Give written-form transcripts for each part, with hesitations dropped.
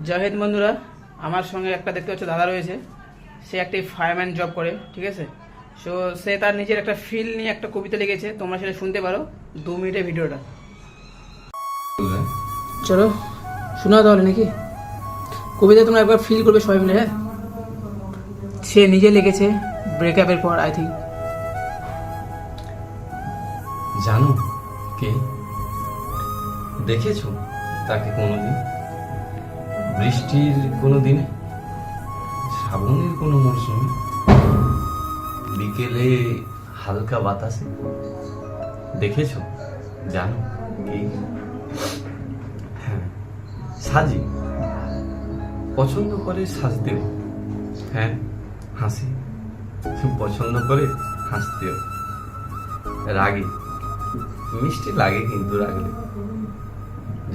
জয় হিন্দ বন্ধুরা, আমার সঙ্গে একটা দেখতে হচ্ছে দাদা রয়েছে। সে একটি ফায়ারম্যান জব করে, ঠিক আছে। সো সে তার নিজের একটা ফিল নিয়ে একটা কবিতা লিখেছে, তোমরা সেটা শুনতে পারো 2 মিনিটের ভিডিওটা। চলো শোনা তাহলে নাকি কবিতা, তোমরা একবার ফিল করবে সবাই মিলে। হ্যাঁ, সে নিজে লিখেছে ব্রেকআপের পর, আই থিঙ্ক। জানো কে? দেখেছো তাকে কোনোদিন? বৃষ্টির কোনো দিনে, শ্রাবণের কোনো মরশুমে, বিকেলে হালকা বাতাসে দেখেছো? জানো কে? হ্যাঁ, সাজি, পছন্দ করে সাজতেও। হ্যাঁ, হাসি, পছন্দ করে হাসতেও। রাগে, মিষ্টি লাগে কিন্তু রাগলে।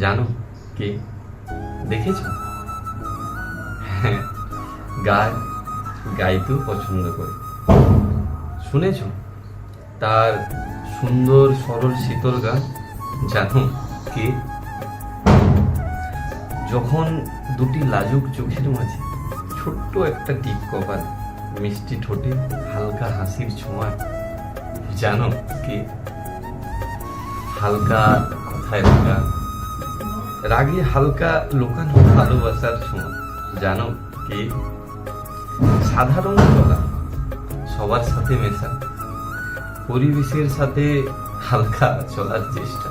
জানো কে? দেখেছো? হ্যাঁ, গাইতেও পছন্দ করে। শুনেছো তার সুন্দর সরল শীতল গান? জানো কে? যখন দুটি লাজুক চোখের মাঝে ছোট্ট একটা টিপ কপাল, মিষ্টি ঠোঁটে হালকা হাসির ছোঁয়া। জানো কে? হালকা কথায় রাগা, রাগে হালকা লুকানো ভালোবাসার ছোঁয়া। জানো কে? সাধারণ চলা, সবার সাথে মেশা, পরিবেশের সাথে হালকা চলার চেষ্টা।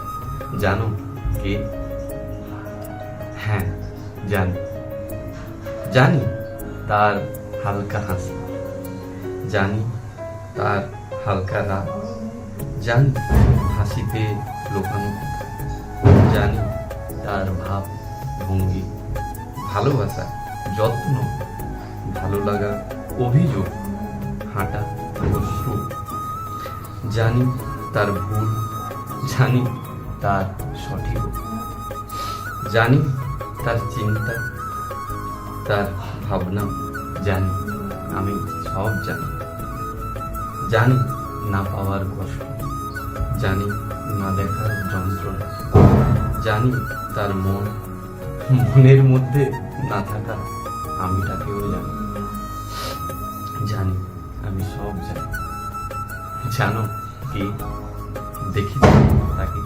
জানো কে? হ্যাঁ, জানি তার হালকা হাসি, জানি তার হালকা রাগ, জানি হাসিতে লোকানো, জানি তার ভাব ভঙ্গি, ভালোবাসা, যত্ন, ভালো লাগা, অভিযোগ, হাঁটা, অশ্রু। জানি তার ভুল, জানি তার সঠিক, জানি তার চিন্তা, তার ভাবনা। জানি, আমি সব জানি। জানি না পাওয়ার কষ্ট, জানি না দেখার যন্ত্রণা, জানি তার মনের মধ্যে না থাকা আমিটাকেও জানি। জানি, আমি সব জানি। জানো কি? দেখি তাকে।